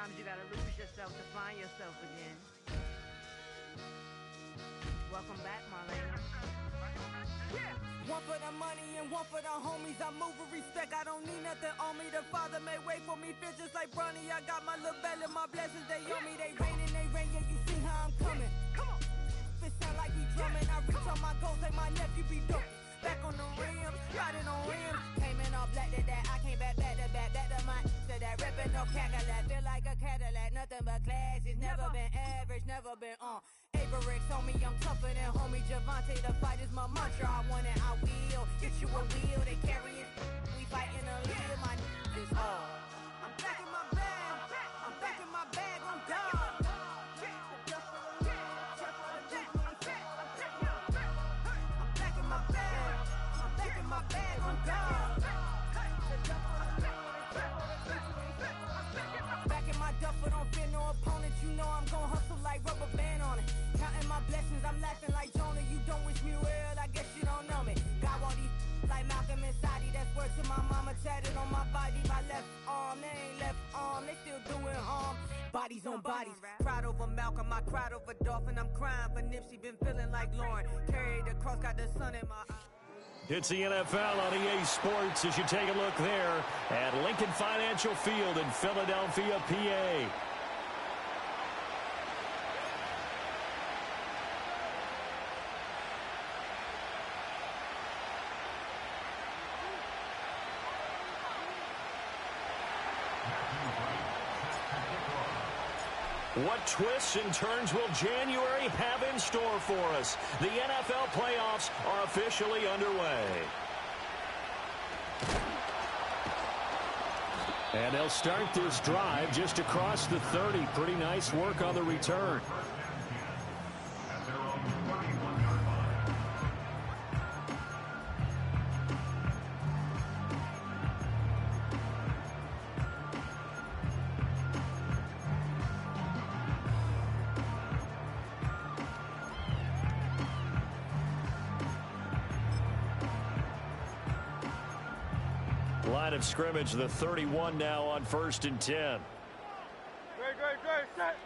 Sometimes you gotta lose yourself to find yourself again. Welcome back, Marlena. Yeah. One for the money and one for the homies. I move with respect, I don't need nothing on me. The Father may wait for me, feel just like Bronny. I got my little belly, my blessings, they on me. They rain, yeah, you see how I'm coming. Come on. It sound like he drumming. I reach on my goals like my nephew be dope. Back on the rims, riding on rims. Came in all black to that, I came back to my to that ripping no Cadillac. Feel like a Cadillac, nothing but class. It's never been average, never been on. Averix on me, I'm tougher than homie Javante. The fight is my mantra, I want it, I will. Get you a wheel, they carry it. We fighting a little, my is all. I'm back in my bag, I'm back in my bag, I'm done. My bag on God. Back in my duffel, don't fear no opponent. You know I'm gon' hustle like rubber band on it. Counting my blessings, I'm laughing like Jonah. You don't wish me well, I guess you don't know me. Got all these like Malcolm and Sadie. That's word to my mama, tatted on my body. My left arm, they ain't left arm, they still doing harm. Bodies on bodies. Cried over Malcolm, I cried over Dolphin. I'm crying for Nipsey, been feeling like Lauren. Carried the cross, got the sun in my eye. It's the NFL on EA Sports as you take a look there at Lincoln Financial Field in Philadelphia, PA. What twists and turns will January have in store for us? The NFL playoffs are officially underway. And they'll start this drive just across the 30. Pretty nice work on the return. Line of scrimmage, the 31 now on 1st and 10. Great, set.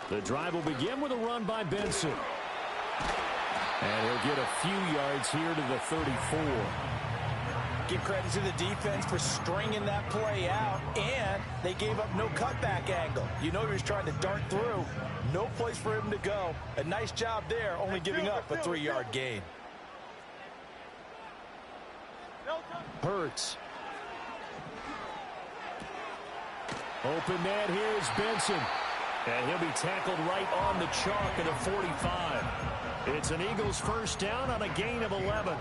The drive will begin with a run by Benson. And he'll get a few yards here to the 34. Give credit to the defense for stringing that play out, and they gave up no cutback angle. You know he was trying to dart through. No place for him to go. A nice job there, only giving up a 3-yard gain. Hurts. Open man, here's Benson. And he'll be tackled right on the chalk of the 45. It's an Eagles first down on a gain of 11.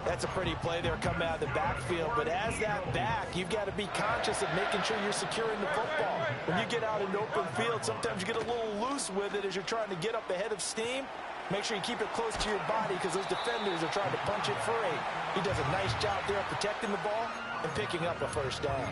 That's a pretty play there coming out of the backfield. But as that back, you've got to be conscious of making sure you're securing the football. When you get out in open field, sometimes you get a little loose with it as you're trying to get up ahead of steam. Make sure you keep it close to your body because those defenders are trying to punch it free. He does a nice job there protecting the ball and picking up a first down.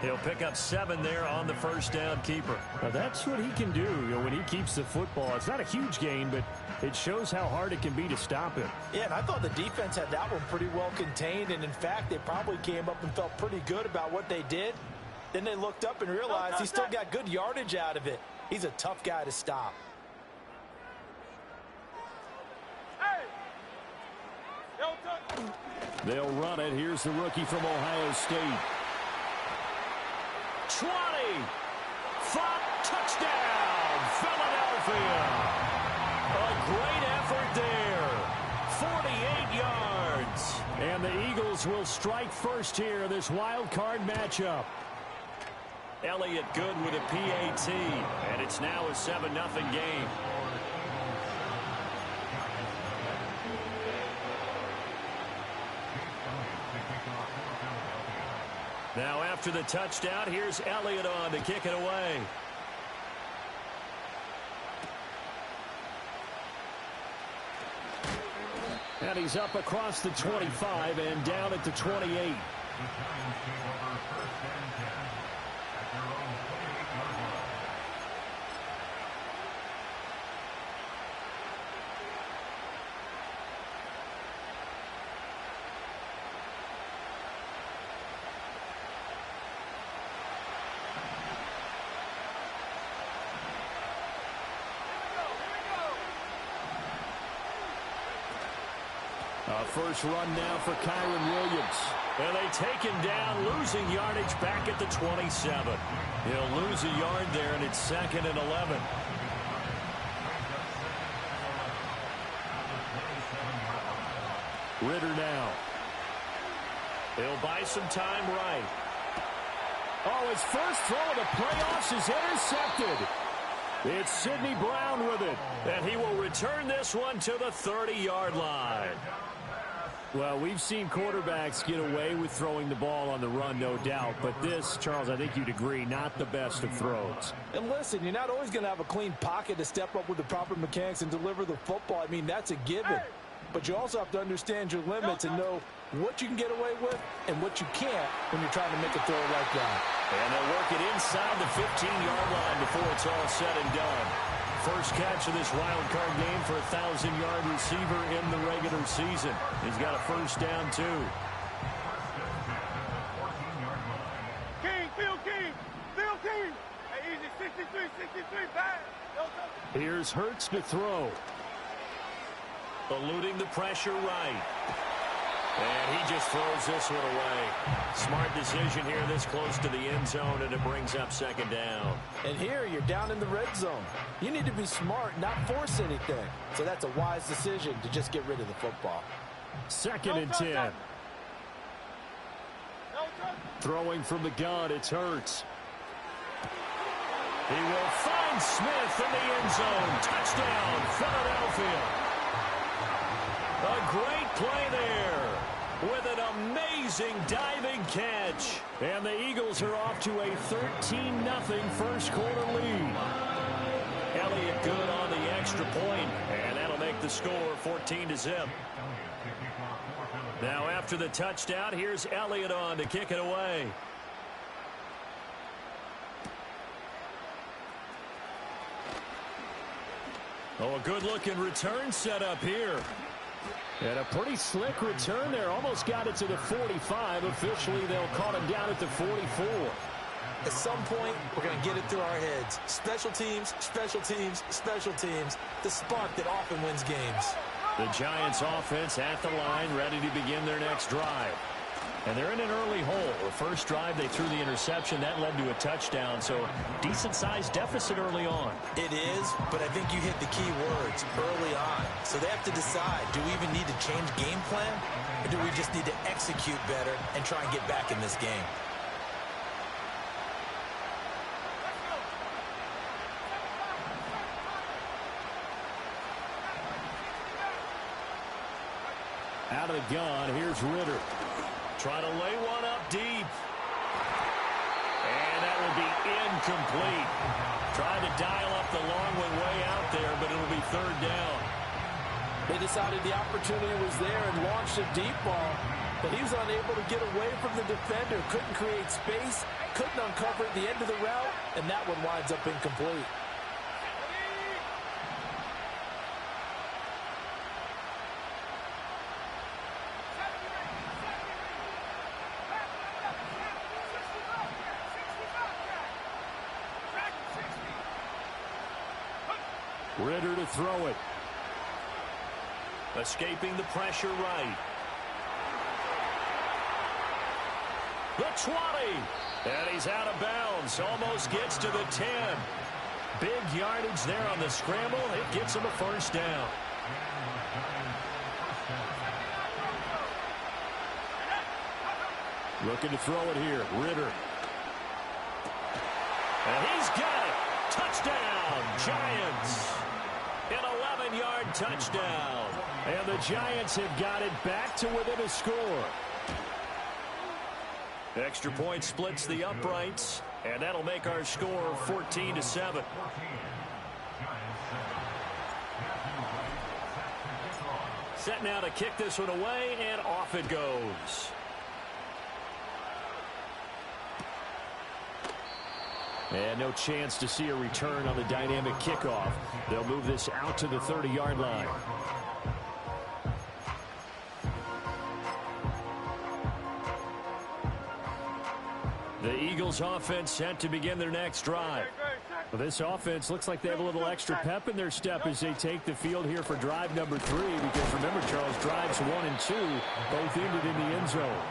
He'll pick up 7 there on the first down keeper. Now that's what he can do, when he keeps the football. It's not a huge gain, but it shows how hard it can be to stop him. Yeah, and I thought the defense had that one pretty well contained, and in fact, they probably came up and felt pretty good about what they did. Then they looked up and realized he still got good yardage out of it. He's a tough guy to stop. They'll run it. Here's the rookie from Ohio State. 20. 5, touchdown, Philadelphia. A great effort there. 48 yards. And the Eagles will strike first here, this wild card matchup. Elliott good with a PAT. And it's now a 7-0 game. Now after the touchdown, here's Elliott on to kick it away. And he's up across the 25 and down at the 28. A first run now for Kyren Williams. And they take him down, losing yardage back at the 27. He'll lose a yard there, and it's 2nd and 11. Ridder now. He'll buy some time right. Oh, his first throw of the playoffs is intercepted. It's Sidney Brown with it. And he will return this one to the 30-yard line. Well, we've seen quarterbacks get away with throwing the ball on the run, no doubt. But this, Charles, I think you'd agree, not the best of throws. And listen, you're not always going to have a clean pocket to step up with the proper mechanics and deliver the football. I mean, that's a given. But you also have to understand your limits and know what you can get away with and what you can't when you're trying to make a throw like that. And they'll work it inside the 15-yard line before it's all said and done. First catch of this wild card game for a 1,000-yard receiver in the regular season. He's got a first down, too. King, Phil King, Phil King. Hey, easy, 63, bang. Here's Hurts to throw. Eluding the pressure right. And he just throws this one away. Smart decision here this close to the end zone, and it brings up 2nd down. And here you're down in the red zone. You need to be smart, not force anything. So that's a wise decision to just get rid of the football. 2nd and 10. Throwing from the gun, it's Hurts. He will find Smith in the end zone. Touchdown, Philadelphia. A great play there with an amazing diving catch. And the Eagles are off to a 13-0 first quarter lead. Elliott good on the extra point, and that'll make the score 14-0. Now after the touchdown, here's Elliott on to kick it away. Oh, a good-looking return set up here. And a pretty slick return there. Almost got it to the 45. Officially, they'll call him down at the 44. At some point, we're going to get it through our heads. Special teams, special teams, special teams. The spark that often wins games. The Giants offense at the line, ready to begin their next drive. And they're in an early hole. The first drive, they threw the interception. That led to a touchdown, so decent-sized deficit early on. It is, but I think you hit the key words, early on. So they have to decide, do we even need to change game plan, or do we just need to execute better and try and get back in this game? Out of the gun, here's Ridder. Trying to lay one up deep. And that will be incomplete. Trying to dial up the long one way out there, but it'll be 3rd down. They decided the opportunity was there and launched a deep ball, but he was unable to get away from the defender. Couldn't create space, couldn't uncover the end of the route, and that one winds up incomplete. Ridder to throw it. Escaping the pressure right. The 20. And he's out of bounds. Almost gets to the 10. Big yardage there on the scramble. It gets him a first down. Looking to throw it here. Ridder. And he's got it. Touchdown, Giants. An 11-yard touchdown. And the Giants have got it back to within a score. Extra point splits the uprights, and that'll make our score 14-7. Set now to kick this one away, and off it goes. And no chance to see a return on the dynamic kickoff. They'll move this out to the 30-yard line. The Eagles offense set to begin their next drive. Well, this offense looks like they have a little extra pep in their step as they take the field here for drive number 3. Because remember, Charles, drives 1 and 2 both ended in the end zone.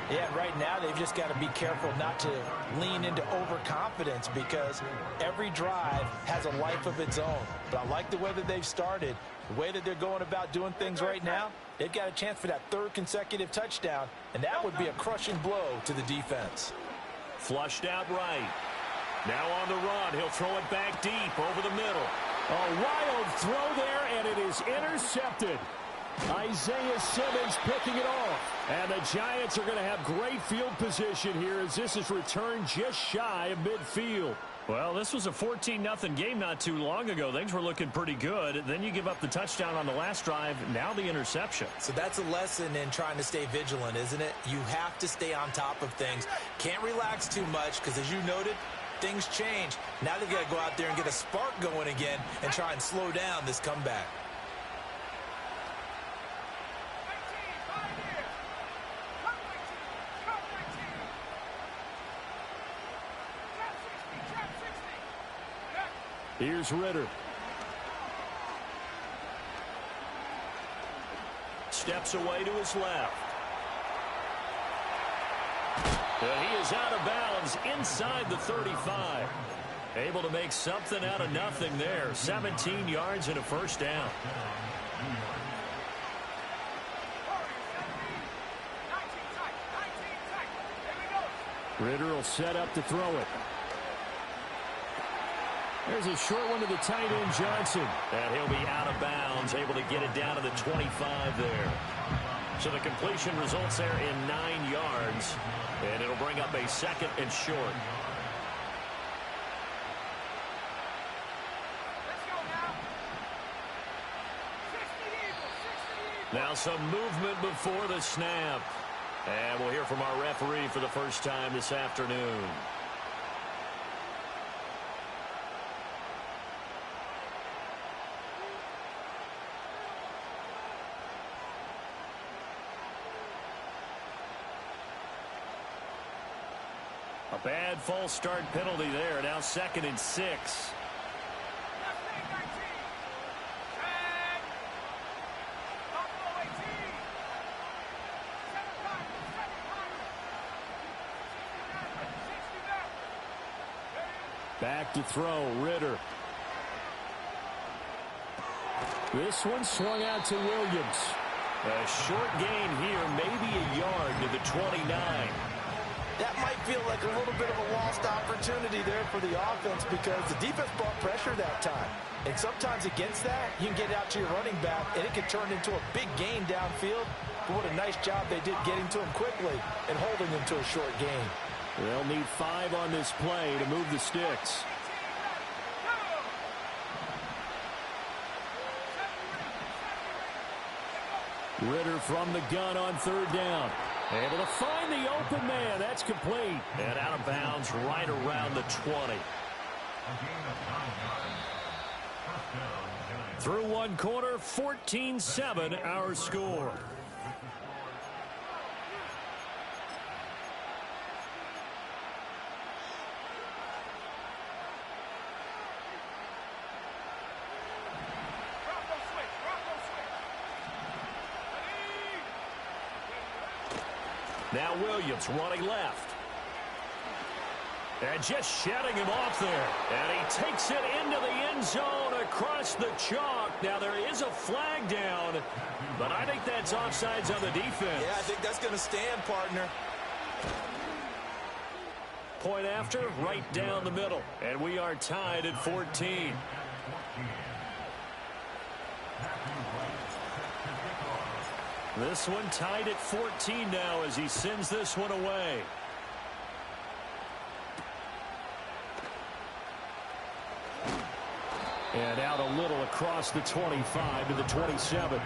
Yeah, right now they've just got to be careful not to lean into overconfidence because every drive has a life of its own. But I like the way that they've started, the way that they're going about doing things right now. They've got a chance for that 3rd consecutive touchdown, and that would be a crushing blow to the defense. Flushed out right. Now on the run, he'll throw it back deep over the middle. A wild throw there, and it is intercepted. Isaiah Simmons picking it off. And the Giants are going to have great field position here as this is returned just shy of midfield. Well, this was a 14-0 game not too long ago. Things were looking pretty good. Then you give up the touchdown on the last drive. Now the interception. So that's a lesson in trying to stay vigilant, isn't it? You have to stay on top of things. Can't relax too much because, as you noted, things change. Now they've got to go out there and get a spark going again and try and slow down this comeback. Here's Ritter. Steps away to his left. And he is out of bounds inside the 35. Able to make something out of nothing there. 17 yards and a first down. Ritter will set up to throw it. There's a short one to the tight end, Johnson. And he'll be out of bounds, able to get it down to the 25 there. So the completion results there in 9 yards. And it'll bring up a 2nd and short. Now some movement before the snap. And we'll hear from our referee for the first time this afternoon. A bad false start penalty there. Now 2nd and 6. Back to throw, Ritter. This one swung out to Williams. A short gain here, maybe a yard to the 29. That might feel like a little bit of a lost opportunity there for the offense because the defense brought pressure that time. And sometimes against that, you can get out to your running back, and it can turn into a big gain downfield. But what a nice job they did getting to him quickly and holding him to a short gain. They'll need 5 on this play to move the sticks. Ritter from the gun on 3rd down. Able to find the open man. That's complete. And out of bounds right around the 20. Through one quarter, 14-7 our score. Now Williams running left. And just shedding him off there. And he takes it into the end zone across the chalk. Now there is a flag down, but I think that's offsides on the defense. Yeah, I think that's going to stand, partner. Point after, right down the middle. And we are tied at 14. This one tied at 14 now as he sends this one away. And out a little across the 25 to the 27.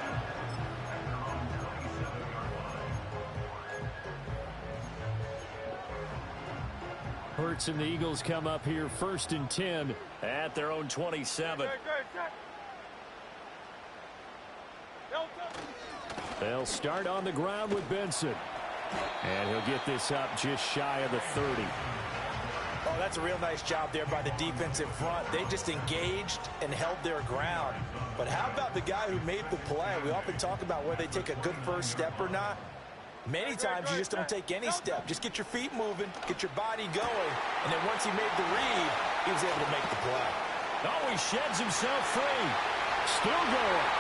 Hurts and the Eagles come up here 1st and 10 at their own 27. They'll start on the ground with Benson. And he'll get this up just shy of the 30. That's a real nice job there by the defensive front. They just engaged and held their ground. But how about the guy who made the play? We often talk about whether they take a good first step or not. Many times you just don't take any step. Just get your feet moving, get your body going, and then once he made the read, he was able to make the play. Oh, he sheds himself free. Still going.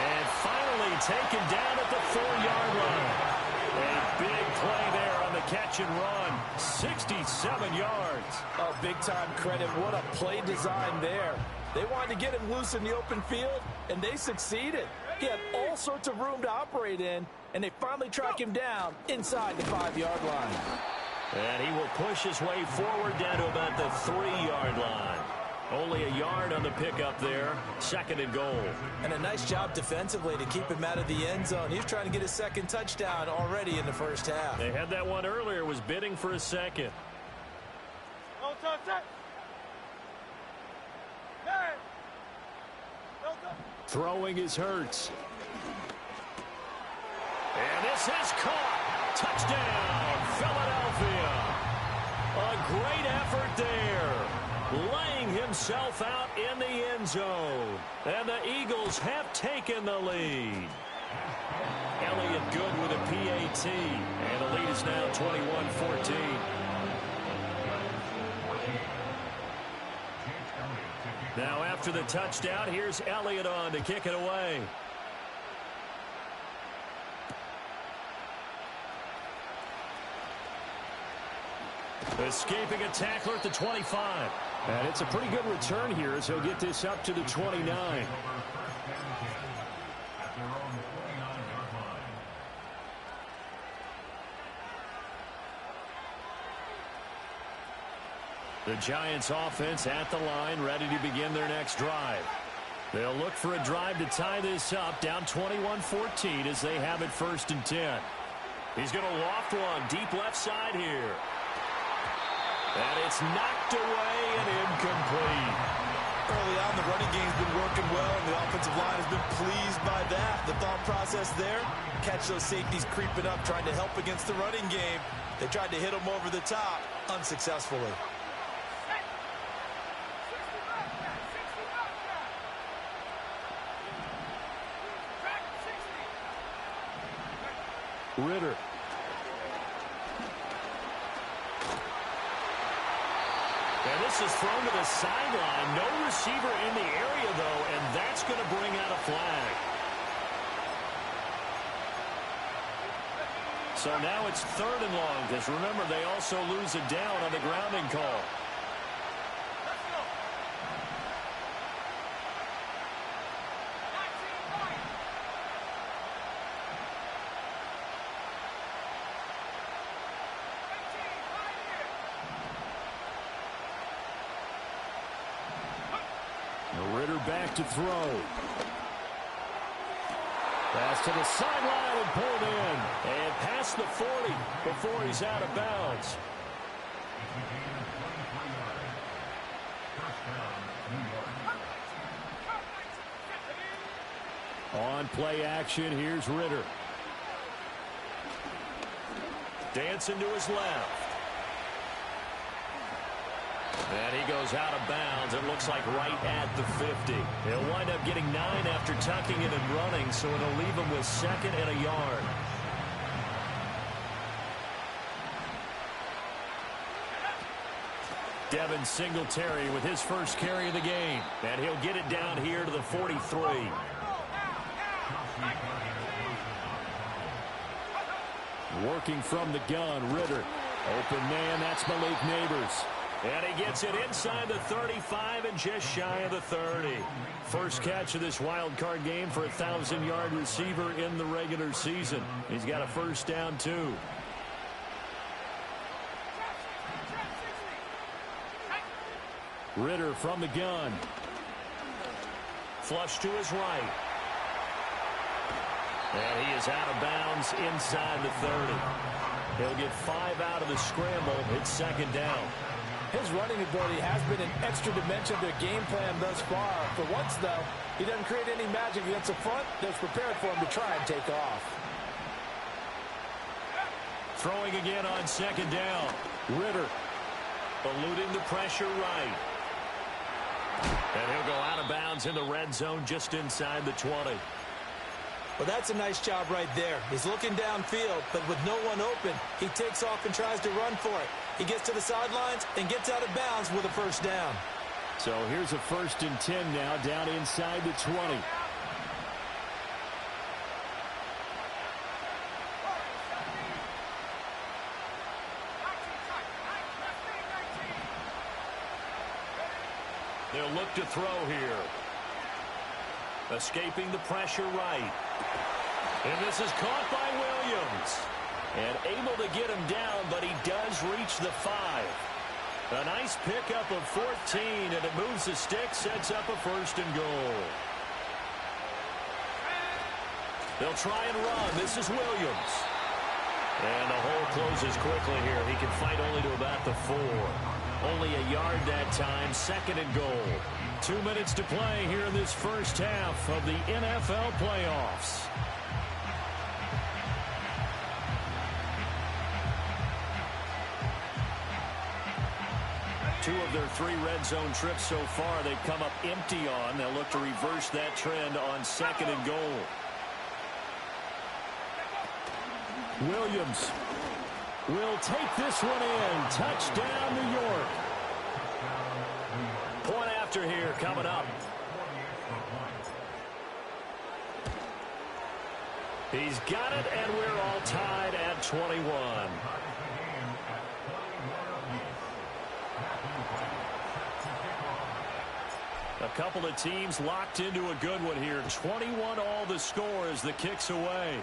And finally taken down at the 4-yard line. A big play there on the catch and run. 67 yards. Oh, big-time credit. What a play design there. They wanted to get him loose in the open field, and they succeeded. He had all sorts of room to operate in, and they finally track him down inside the 5-yard line. And he will push his way forward down to about the 3-yard line. Only a yard on the pickup there. 2nd and goal. And a nice job defensively to keep him out of the end zone. He's trying to get his second touchdown already in the first half. They had that one earlier, was bidding for a second. Throwing is Hurts. And this is caught. Touchdown, Philadelphia. A great effort there. Laying himself out in the end zone. And the Eagles have taken the lead. Elliott good with a PAT. And the lead is now 21-14. Now after the touchdown, here's Elliott on to kick it away. Escaping a tackler at the 25. And it's a pretty good return here as he'll get this up to the 29. The Giants offense at the line, ready to begin their next drive. They'll look for a drive to tie this up, down 21-14 as they have it 1st and 10. He's going to loft one deep left side here. And it's knocked away and incomplete. Early on, the running game's been working well, and the offensive line has been pleased by that. The thought process there, catch those safeties creeping up, trying to help against the running game. They tried to hit them over the top, unsuccessfully. Ritter. And this is thrown to the sideline. No receiver in the area, though, and that's going to bring out a flag. So now it's 3rd and long, because remember, they also lose it down on the grounding call. Ritter back to throw. Pass to the sideline and pulled in. And past the 40 before he's out of bounds. On play action, here's Ritter. Dancing to his left. And he goes out of bounds. It looks like right at the 50. He'll wind up getting 9 after tucking it and running, so it'll leave him with 2nd and a yard. Devin Singletary with his first carry of the game. And he'll get it down here to the 43. Working from the gun, Ritter. Open man, that's Malik Neighbors. And he gets it inside the 35 and just shy of the 30. First catch of this wild card game for a 1,000-yard receiver in the regular season. He's got a first down, too. Ritter from the gun. Flush to his right. And he is out of bounds inside the 30. He'll get 5 out of the scramble. It's 2nd down. His running ability has been an extra dimension to their game plan thus far. For once, though, he doesn't create any magic against the front that's prepared for him to try and take off. Throwing again on 2nd down. Ritter. Eluding the pressure right. And he'll go out of bounds in the red zone just inside the 20. Well, that's a nice job right there. He's looking downfield, but with no one open, he takes off and tries to run for it. He gets to the sidelines and gets out of bounds with a first down. So here's a 1st and 10 now down inside the 20. They'll look to throw here. Escaping the pressure right. And this is caught by Williams. And able to get him down, but he does reach the 5. A nice pickup of 14, and it moves the stick, sets up a 1st and goal. They'll try and run. This is Williams. And the hole closes quickly here. He can fight only to about the 4. Only a yard that time, 2nd and goal. 2 minutes to play here in this first half of the NFL playoffs. Two of their 3 red zone trips so far they've come up empty on. They'll look to reverse that trend on 2nd and goal. Williams will take this one in. Touchdown, New York. Point after here coming up. He's got it, and we're all tied at 21. A couple of teams locked into a good one here. 21 all the score as the kick's away.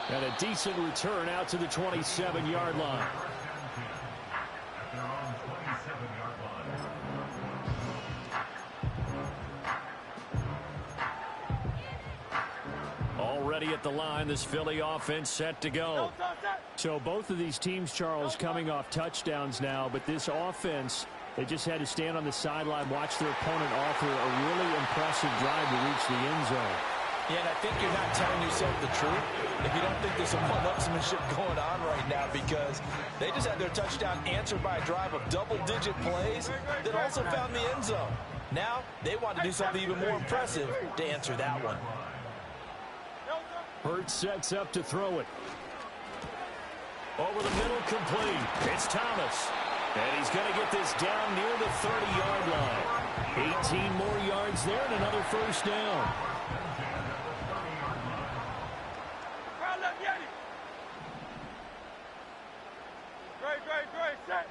And a decent return out to the 27-yard line. Already at the line, this Philly offense set to go. So both of these teams, Charles, coming off touchdowns now, but this offense, they just had to stand on the sideline, watch their opponent offer a really impressive drive to reach the end zone. Yeah, and I think you're not telling yourself the truth if you don't think there's some one-upsmanship going on right now, because they just had their touchdown answered by a drive of double-digit plays that also found the end zone. Now they want to do something even more impressive to answer that one. Hurts sets up to throw it. Over the middle, complete. It's Thomas. And he's going to get this down near the 30-yard line. 18 more yards there and another first down. Great, set.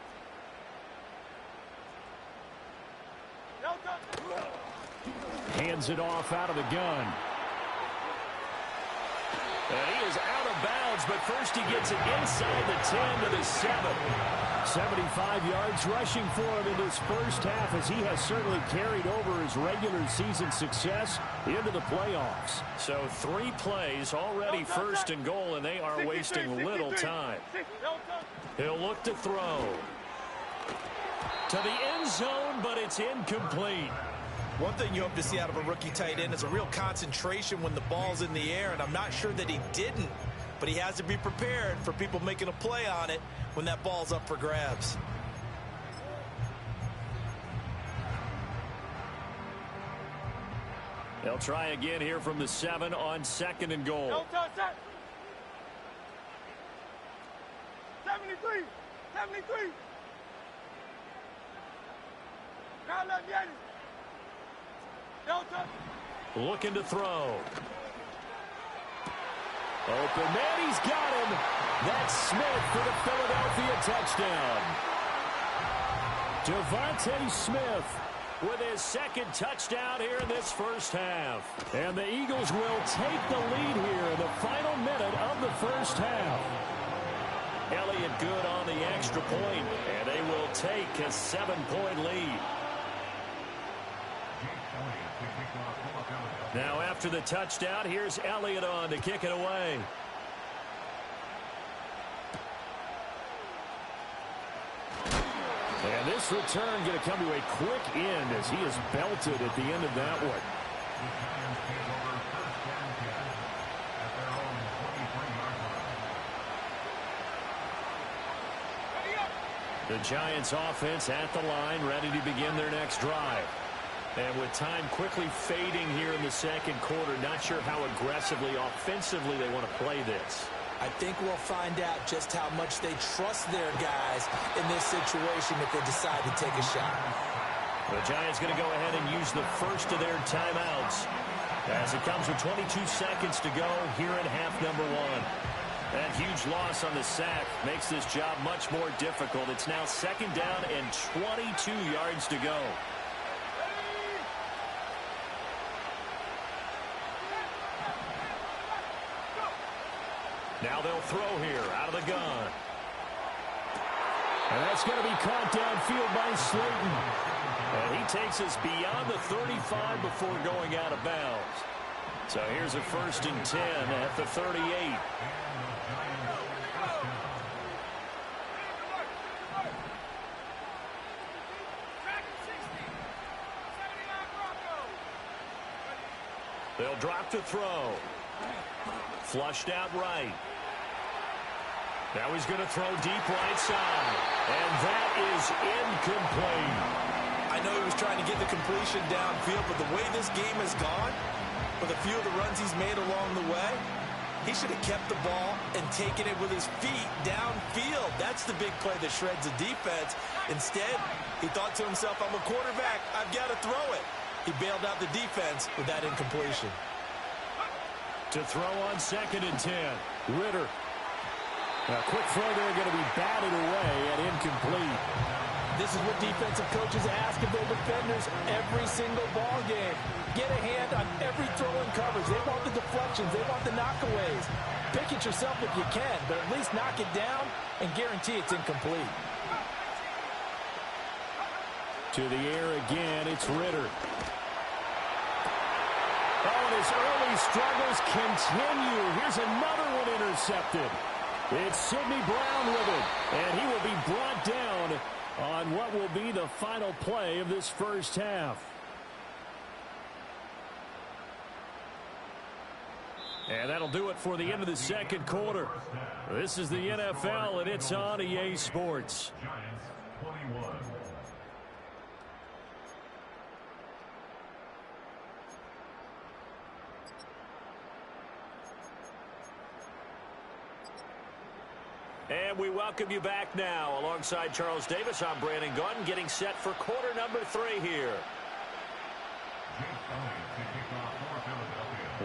Hands it off out of the gun. And he is out of bounds, but first he gets it inside the 10 to the 7. 75 yards rushing for him in this first half, as he has certainly carried over his regular season success into the playoffs. So 3 plays already 1st and goal, and they are wasting little time. He'll look to throw. To the end zone, but it's incomplete. One thing you hope to see out of a rookie tight end is a real concentration when the ball's in the air, and I'm not sure that he didn't, but he has to be prepared for people making a play on it when that ball's up for grabs. They'll try again here from the 7 on 2nd and goal. 73. Now let me get it. Looking to throw. Open man, he's got him. That's Smith for the Philadelphia touchdown. Devontae Smith with his 2nd touchdown here in this first half. And the Eagles will take the lead here in the final minute of the first half. Elliott good on the extra point, and they will take a 7-point lead. Now after the touchdown, here's Elliott on to kick it away. And this return going to come to a quick end as he is belted at the end of that one. The Giants offense at the line, ready to begin their next drive. And with time quickly fading here in the second quarter, not sure how aggressively, offensively they want to play this. I think we'll find out just how much they trust their guys in this situation if they decide to take a shot. The Giants going to go ahead and use the first of their timeouts as it comes with 22 seconds to go here in half number one. That huge loss on the sack makes this job much more difficult. It's now second down and 22 yards to go. Now they'll throw here out of the gun. And that's going to be caught downfield by Slayton. And he takes us beyond the 35 before going out of bounds. So here's a 1st and 10 at the 38. They'll drop to throw. Flushed out right. Now he's going to throw deep right side. And that is incomplete. I know he was trying to get the completion downfield, but the way this game has gone, with a few of the runs he's made along the way, he should have kept the ball and taken it with his feet downfield. That's the big play that shreds the defense. Instead, he thought to himself, I'm a quarterback, I've got to throw it. He bailed out the defense with that incompletion. To throw on 2nd and 10. Ritter. A quick throw there, going to be batted away and incomplete. This is what defensive coaches ask of their defenders every single ball game. Get a hand on every throw in coverage. They want the deflections. They want the knockaways. Pick it yourself if you can, but at least knock it down and guarantee it's incomplete. To the air again, it's Ritter. Oh, and his early struggles continue. Here's another one intercepted. It's Sidney Brown with it, and he will be brought down on what will be the final play of this first half. And that'll do it for the end of the second quarter. This is the NFL, and it's on EA Sports. And we welcome you back now. Alongside Charles Davis, I'm Brandon Gaudin, getting set for quarter number 3 here.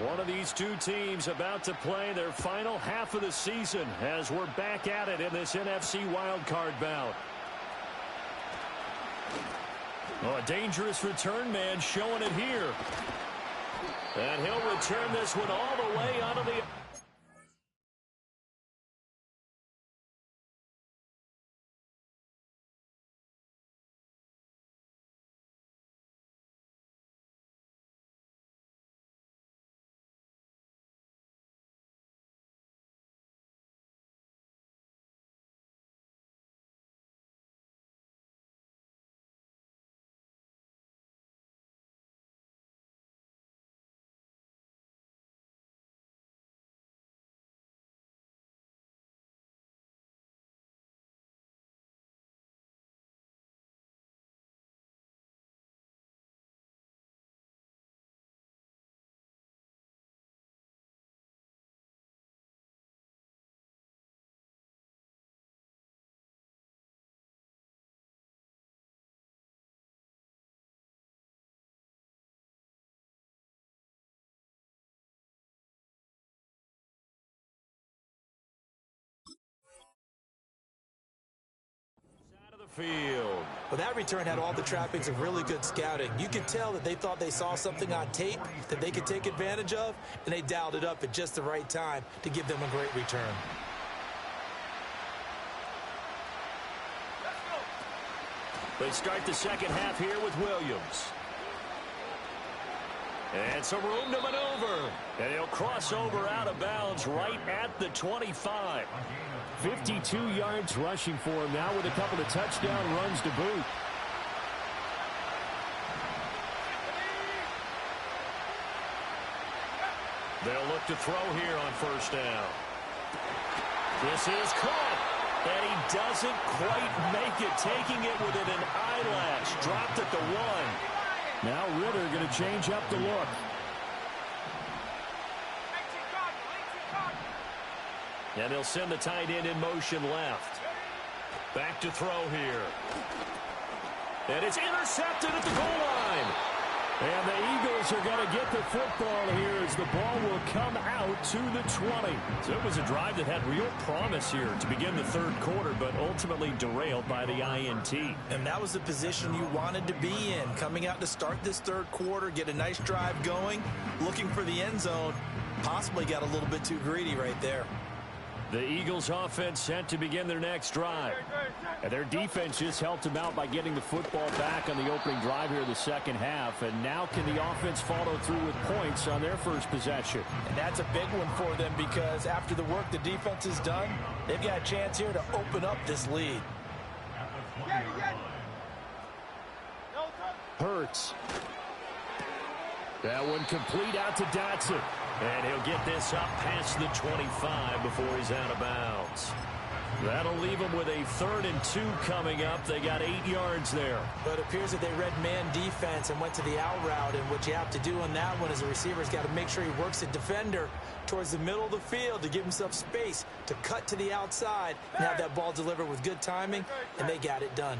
One of these two teams about to play their final half of the season as we're back at it in this NFC wildcard bout. Oh, a dangerous return man showing it here. And he'll return this one all the way onto the... Field. Well, that return had all the trappings of really good scouting. You could tell that they thought they saw something on tape that they could take advantage of, and they dialed it up at just the right time to give them a great return. They start the second half here with Williams. And some room to maneuver. And he'll cross over out of bounds right at the 25. 52 yards rushing for him now with a couple of touchdown runs to boot. They'll look to throw here on first down. This is caught. And he doesn't quite make it, taking it within an eyelash. Dropped at the 1. Now Ritter going to change up the look. And he'll send the tight end in motion left. Back to throw here. And it's intercepted at the goal line. And the Eagles are going to get the football here as the ball will come out to the 20. So it was a drive that had real promise here to begin the third quarter, but ultimately derailed by the INT. And that was the position you wanted to be in. Coming out to start this third quarter, get a nice drive going, looking for the end zone. Possibly got a little bit too greedy right there. The Eagles offense set to begin their next drive. And their defense just helped them out by getting the football back on the opening drive here in the second half. And now can the offense follow through with points on their first possession? And that's a big one for them because after the work the defense has done, they've got a chance here to open up this lead. Hurts. That one complete out to Dotson. And he'll get this up past the 25 before he's out of bounds. That'll leave them with a 3rd and 2 coming up. They got 8 yards there. But it appears that they read man defense and went to the out route. And what you have to do on that one as a receiver is got to make sure he works a defender towards the middle of the field to give himself space to cut to the outside and have that ball delivered with good timing. And they got it done.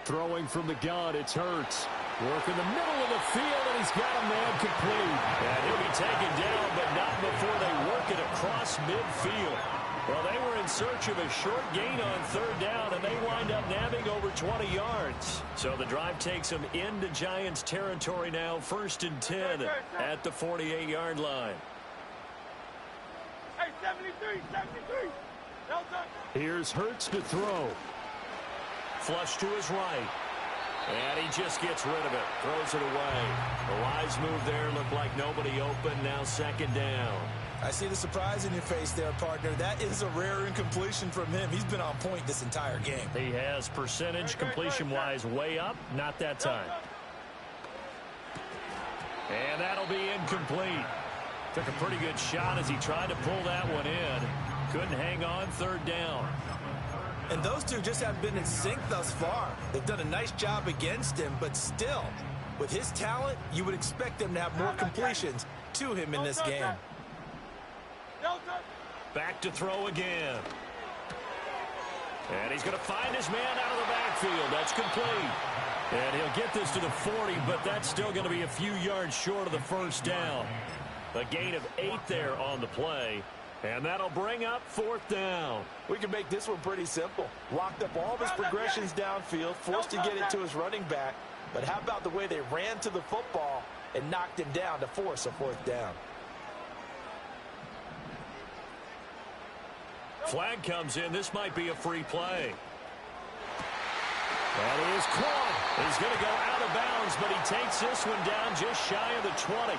Throwing from the gun, it's Hurts. Work in the middle of the field, and he's got a man complete. And he'll be taken down, but not before they work it across midfield. Well, they were in search of a short gain on 3rd down, and they wind up nabbing over 20 yards. So the drive takes them into Giants territory now, 1st and 10 at the 48-yard line. Hey, 73, 73. Here's Hurts to throw. Flush to his right. And he just gets rid of it. Throws it away. The wise move there. Looked like nobody open. Now 2nd down. I see the surprise in your face there, partner. That is a rare incompletion from him. He's been on point this entire game. He has percentage completion-wise way up. Not that time. And that'll be incomplete. Took a pretty good shot as he tried to pull that one in. Couldn't hang on 3rd down. And those two just haven't been in sync thus far. They've done a nice job against him, but still, with his talent, you would expect them to have more completions to him in this game. Back to throw again. And he's going to find his man out of the backfield. That's complete. And he'll get this to the 40, but that's still going to be a few yards short of the 1st down. A gain of 8 there on the play. And that'll bring up 4th down. We can make this one pretty simple. Locked up all of his progressions downfield, forced to get it to his running back. But how about the way they ran to the football and knocked him down to force a 4th down? Flag comes in. This might be a free play. That is caught. He's going to go out of bounds, but he takes this one down just shy of the 20.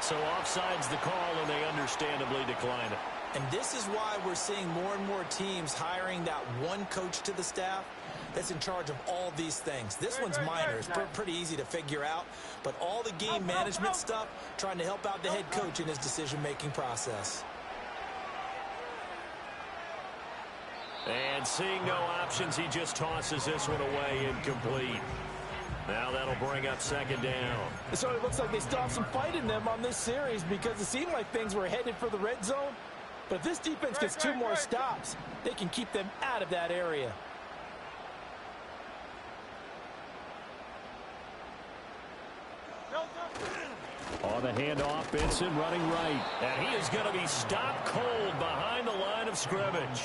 So offside's the call, and they understandably decline it. And this is why we're seeing more and more teams hiring that one coach to the staff that's in charge of all these things. This one's minor. It's pretty easy to figure out. But all the game management stuff, trying to help out the head coach in his decision-making process. And seeing no options, he just tosses this one away, incomplete. Now that'll bring up 2nd down. So it looks like they still have some fight in them on this series because it seemed like things were headed for the red zone. But if this defense gets 2 more stops, they can keep them out of that area. On the handoff, Benson running right. And he is going to be stopped cold behind the line of scrimmage.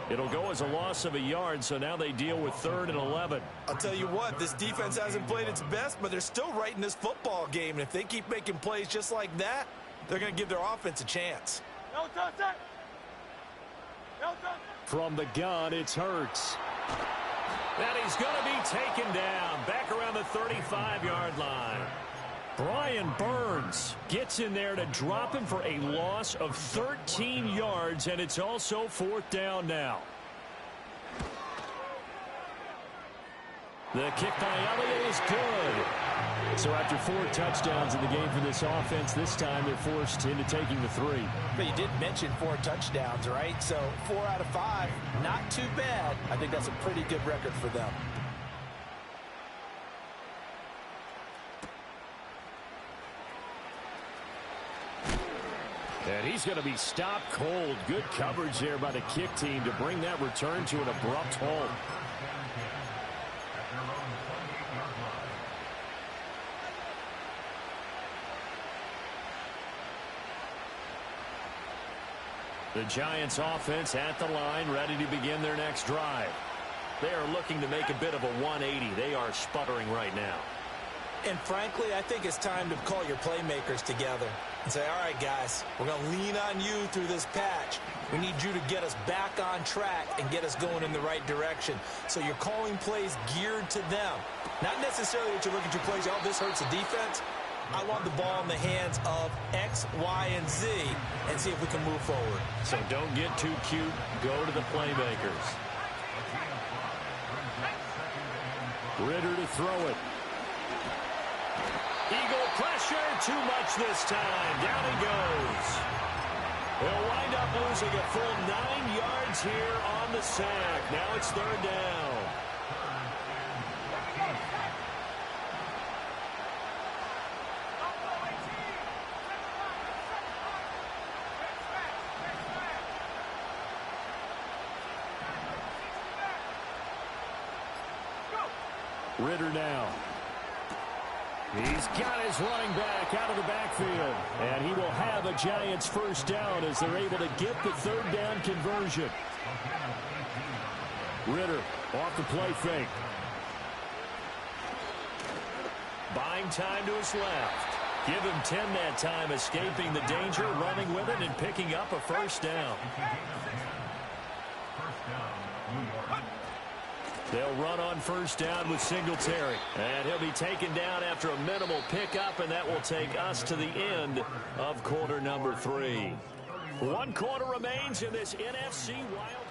It'll go as a loss of a yard, so now they deal with 3rd and 11. I'll tell you what, this defense hasn't played its best, but they're still right in this football game. And if they keep making plays just like that, they're going to give their offense a chance. From the gun, it's Hurts. And he's going to be taken down back around the 35-yard line. Brian Burns gets in there to drop him for a loss of 13 yards, and it's also 4th down now. The kick by Elliott is good. So after 4 touchdowns in the game for this offense, this time they're forced into taking the 3. But you did mention 4 touchdowns, right? So 4 out of 5, not too bad. I think that's a pretty good record for them. And he's going to be stopped cold. Good coverage there by the kick team to bring that return to an abrupt halt. The Giants offense at the line, ready to begin their next drive. They are looking to make a bit of a 180. They are sputtering right now. And frankly, I think it's time to call your playmakers together and say, all right, guys, we're going to lean on you through this patch. We need you to get us back on track and get us going in the right direction. So you're calling plays geared to them. Not necessarily that you look at your plays, oh, this hurts the defense. I want the ball in the hands of X, Y, and Z and see if we can move forward. So don't get too cute. Go to the playmakers. Ridder to throw it. Eagle pressure, too much this time. Down he goes. He'll wind up losing a full 9 yards here on the sack. Now it's 3rd down. Ridder now. He's got his running back out of the backfield. And he will have a Giants first down as they're able to get the 3rd down conversion. Ridder off the play fake. Buying time to his left. Give him 10 that time, escaping the danger, running with it, and picking up a first down. They'll run on first down with Singletary. And he'll be taken down after a minimal pickup, and that will take us to the end of quarter number 3. 1 quarter remains in this NFC Wild.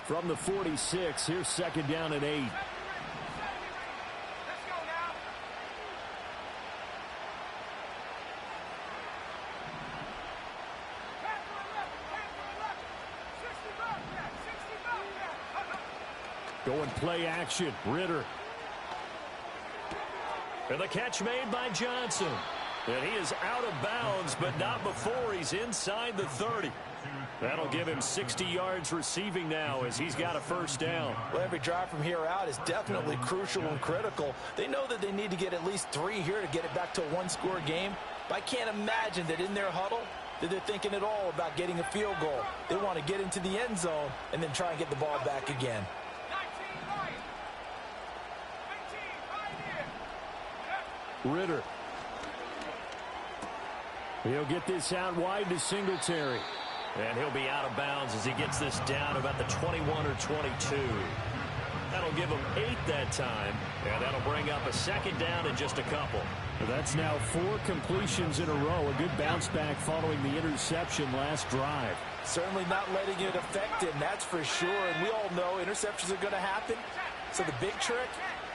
From the 46, here's 2nd down and 8. Going play action. Ridder. And the catch made by Johnson. And he is out of bounds, but not before he's inside the 30. That'll give him 60 yards receiving now as he's got a first down. Well, every drive from here out is definitely crucial and critical. They know that they need to get at least 3 here to get it back to a 1-score game. But I can't imagine that in their huddle that they're thinking at all about getting a field goal. They want to get into the end zone and then try and get the ball back again. Ridder. He'll get this out wide to Singletary. And he'll be out of bounds as he gets this down about the 21 or 22. That'll give him 8 that time. And that'll bring up a 2nd down in just a couple. That's now 4 completions in a row. A good bounce back following the interception last drive. Certainly not letting it affect him, that's for sure. And we all know interceptions are going to happen. So the big trick,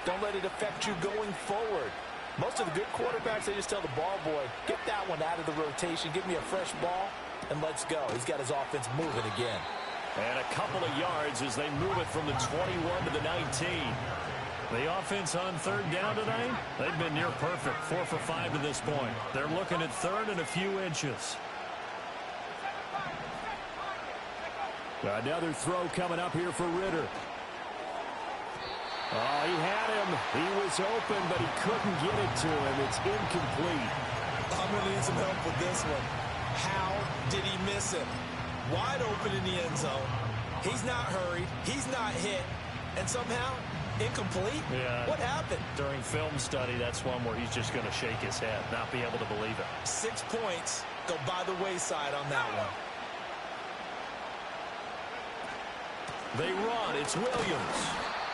don't let it affect you going forward. Most of the good quarterbacks, they just tell the ball boy, get that one out of the rotation, give me a fresh ball, and let's go. He's got his offense moving again. And a couple of yards as they move it from the 21 to the 19. The offense on 3rd down tonight, they've been near perfect, 4 for 5 to this point. They're looking at 3rd and a few inches. Another throw coming up here for Ridder. Oh, he had him. He was open, but he couldn't get it to him. It's incomplete. I'm going to need some help with this one. How did he miss him? Wide open in the end zone. He's not hurried. He's not hit. And somehow, incomplete? Yeah. What happened? During film study, that's one where he's just going to shake his head, not be able to believe it. 6 points go by the wayside on that one. They run. It's Williams.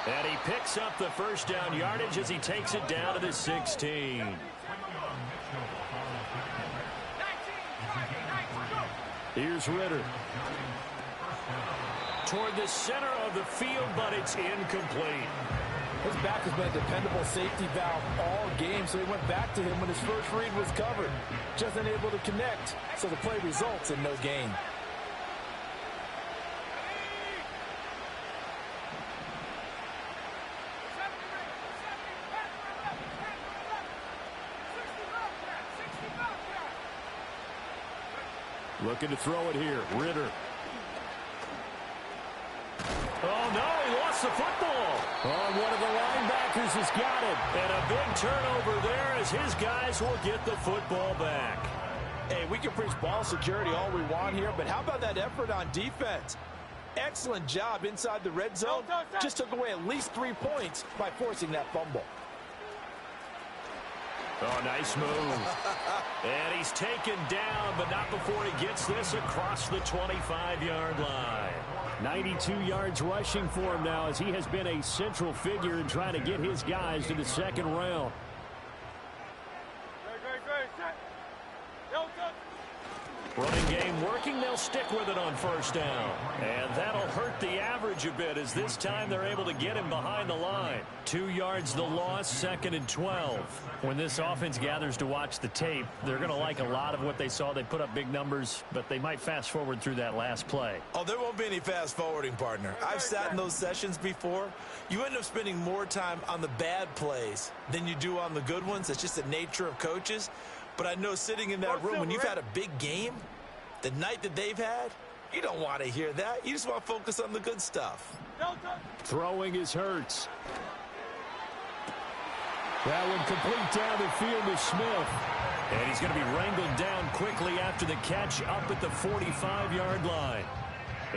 And he picks up the first down yardage as he takes it down to the 16. Here's Ritter. Toward the center of the field, but it's incomplete. His back has been a dependable safety valve all game, so he went back to him when his first read was covered. Just unable to connect, so the play results in no gain. Looking to throw it here. Ritter. Oh, no, he lost the football. Oh, one of the linebackers has got it. And a big turnover there as his guys will get the football back. Hey, we can preach ball security all we want here, but how about that effort on defense? Excellent job inside the red zone. Just took away at least 3 points by forcing that fumble. Oh, nice move. And he's taken down, but not before he gets this across the 25-yard line. 92 yards rushing for him now as he has been a central figure in trying to get his guys to the second round. Running game working. They'll stick with it on first down. And that'll hurt the average a bit as this time they're able to get him behind the line. 2 yards the loss, 2nd and 12. When this offense gathers to watch the tape, they're going to like a lot of what they saw. They put up big numbers, but they might fast forward through that last play. Oh, there won't be any fast forwarding, partner. I've sat in those sessions before. You end up spending more time on the bad plays than you do on the good ones. It's just the nature of coaches. But I know sitting in that room when you've had a big game, the night that they've had, you don't want to hear that. You just want to focus on the good stuff. Throwing is Hurts. That one complete down the field to Smith. And he's going to be wrangled down quickly after the catch up at the 45-yard line.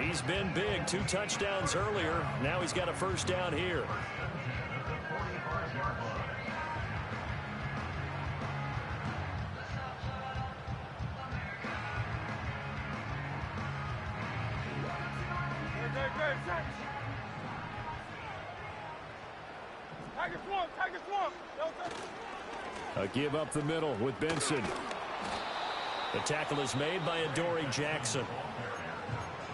He's been big. 2 touchdowns earlier. Now he's got a first down here. A give up the middle with Benson. The tackle is made by Adoree Jackson.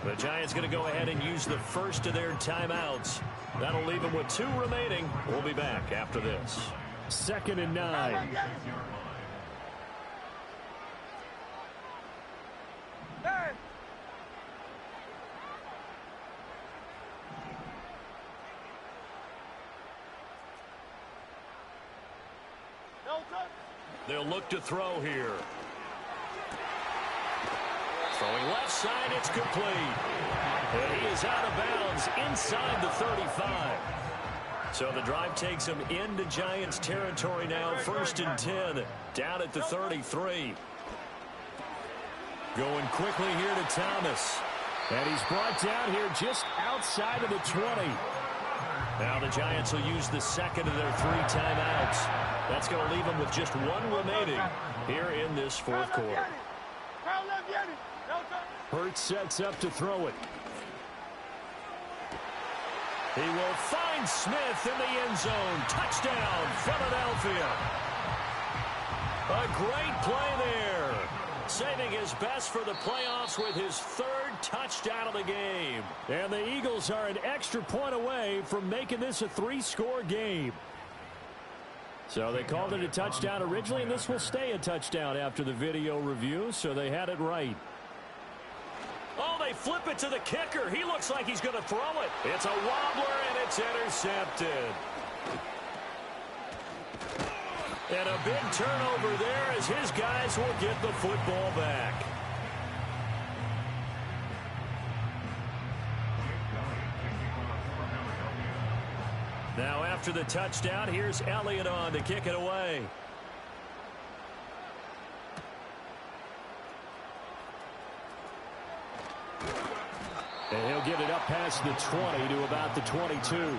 The Giants going to go ahead and use the first of their timeouts. That'll leave them with 2 remaining. We'll be back after this. 2nd and 9. They'll look to throw here. Throwing left side, it's complete. And he is out of bounds inside the 35. So the drive takes him into Giants territory now. 1st and 10, down at the 33. Going quickly here to Thomas. And he's brought down here just outside of the 20. Now the Giants will use the second of their 3 timeouts. That's going to leave them with just 1 remaining here in this 4th quarter. Hurts sets up to throw it. He will find Smith in the end zone. Touchdown, Philadelphia. A great play there. Saving his best for the playoffs with his 3rd touchdown of the game. And the Eagles are an extra point away from making this a 3-score game. So they called it a touchdown originally, and this will stay a touchdown after the video review, so they had it right. Oh, they flip it to the kicker. He looks like he's going to throw it. It's a wobbler, and it's intercepted. And a big turnover there as his guys will get the football back. Now after the touchdown, here's Elliott on to kick it away. And he'll get it up past the 20 to about the 22.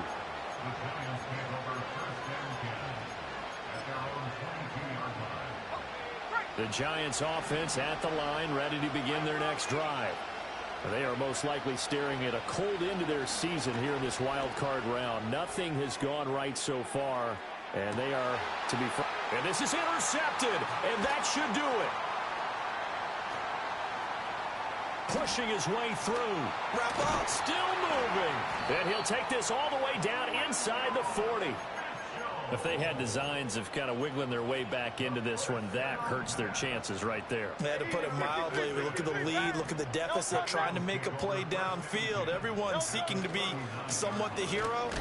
The Giants offense at the line, ready to begin their next drive. They are most likely staring at a cold end to their season here in this wild card round. Nothing has gone right so far, and they are to be. And this is intercepted, and that should do it. pushing his way through. Wrap up. Still moving. And he'll take this all the way down inside the 40. If they had designs of kind of wiggling their way back into this one, that hurts their chances right there. They had to put it mildly. We look at the lead, look at the deficit, trying to make a play downfield. Everyone seeking to be somewhat the hero.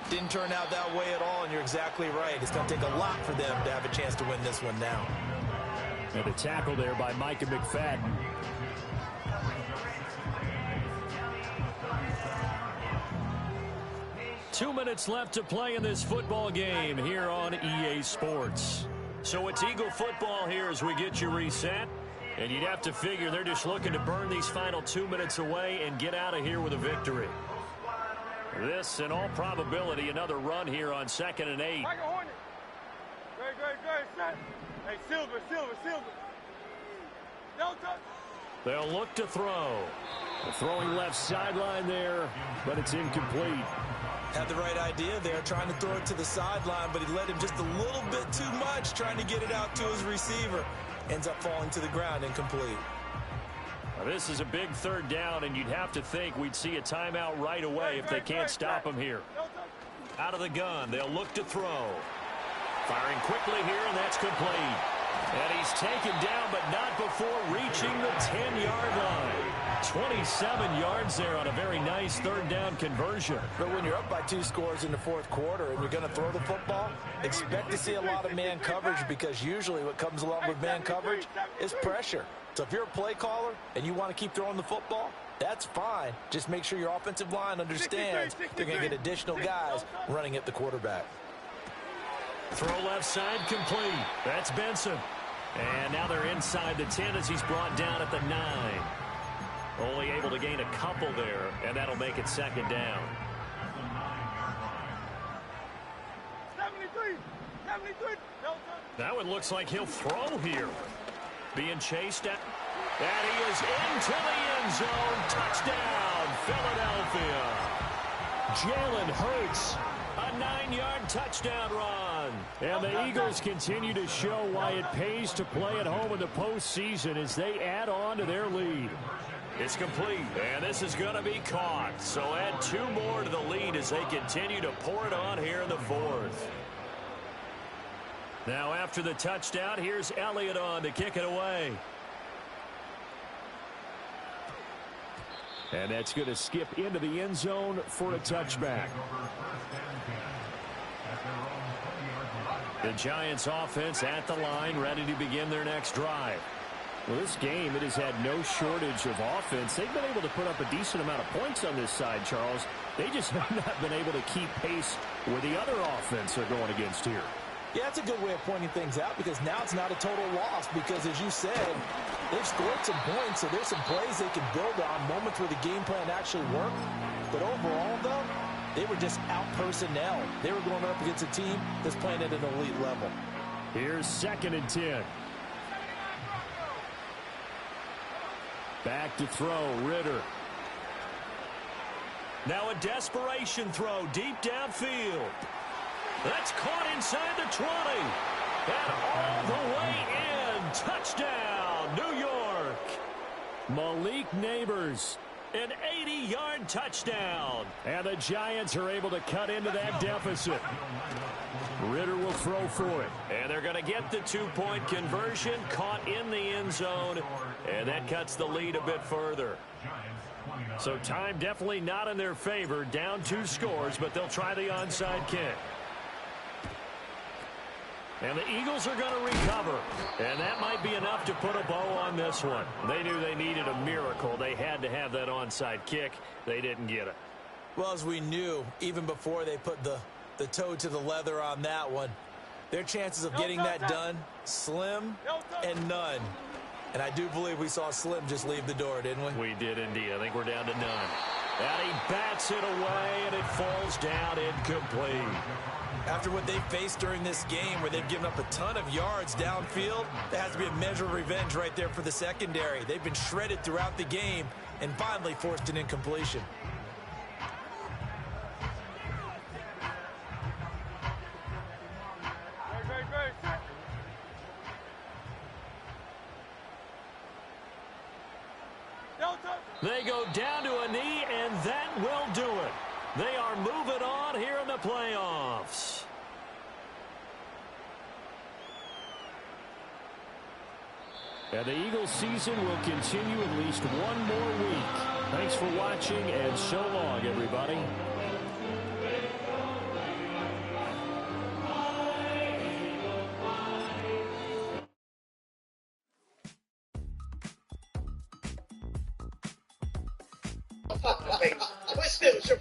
Didn't turn out that way at all, and you're exactly right. It's going to take a lot for them to have a chance to win this one now. And a tackle there by Micah McFadden. Two minutes left to play in this football game here on EA Sports. So it's Eagle football here as we get you reset. And you'd have to figure they're just looking to burn these final 2 minutes away and get out of here with a victory. This, in all probability, another run here on 2nd and 8. Great, set. Hey, Silver. Don't touch. They'll look to throw. Throwing left sideline there, but it's incomplete. Had the right idea there, trying to throw it to the sideline, but he led him just a little bit too much, trying to get it out to his receiver. Ends up falling to the ground, incomplete. Now, this is a big 3rd down, and you'd have to think we'd see a timeout right away if they can't stop him here. Out of the gun, they'll look to throw. Firing quickly here, and that's complete. And he's taken down, but not before reaching the 10-yard line. 27 yards there on a very nice 3rd down conversion. But when you're up by 2 scores in the 4th quarter and you're going to throw the football, expect to see a lot of man coverage, because usually what comes along with man coverage is pressure. So if you're a play caller and you want to keep throwing the football, that's fine. Just make sure your offensive line understands they're going to get additional guys running at the quarterback. Throw left side complete. That's Benson. And now they're inside the 10 as he's brought down at the 9. Only able to gain a couple there, and that'll make it 2nd down. 73. That one looks like he'll throw here. Being chased at. And he is into the end zone. Touchdown, Philadelphia. Jalen Hurts. A 9-yard touchdown run. And the Eagles continue to show why it pays to play at home in the postseason as they add on to their lead. It's complete, and this is going to be caught. So add 2 more to the lead as they continue to pour it on here in the 4th. Now after the touchdown, here's Elliott on to kick it away. And that's going to skip into the end zone for a touchback. The Giants offense at the line, ready to begin their next drive. Well, this game, it has had no shortage of offense. They've been able to put up a decent amount of points on this side, Charles. They just have not been able to keep pace with the other offense they're going against here. Yeah, that's a good way of pointing things out, because now it's not a total loss, because as you said, they've scored some points, so there's some plays they can build on, moments where the game plan actually worked. But overall, though, they were just out-personnel. They were going up against a team that's playing at an elite level. Here's 2nd and 10. Back to throw, Ritter. Now a desperation throw deep downfield. That's caught inside the 20. And all the way in. Touchdown, New York. Malik Neighbors. An 80-yard touchdown. And the Giants are able to cut into that deficit. Ritter will throw for it. And they're going to get the 2-point conversion, caught in the end zone. And that cuts the lead a bit further. So time definitely not in their favor. Down 2 scores, but they'll try the onside kick. And the Eagles are going to recover. And that might be enough to put a bow on this one. They knew they needed a miracle. They had to have that onside kick. They didn't get it. Well, as we knew, even before they put the toe to the leather on that one, their chances of getting that done, slim and none. And I do believe we saw Slim just leave the door, didn't we? We did indeed. I think we're down to none. And he bats it away, and it falls down incomplete. After what they faced during this game, where they've given up a ton of yards downfield, there has to be a measure of revenge right there for the secondary. They've been shredded throughout the game and finally forced an incompletion. Delta. They go down to a knee, and that will do it. They are moving on here in the playoffs. And the Eagles season will continue at least one more week. Thanks for watching, and so long, everybody. But still, it's your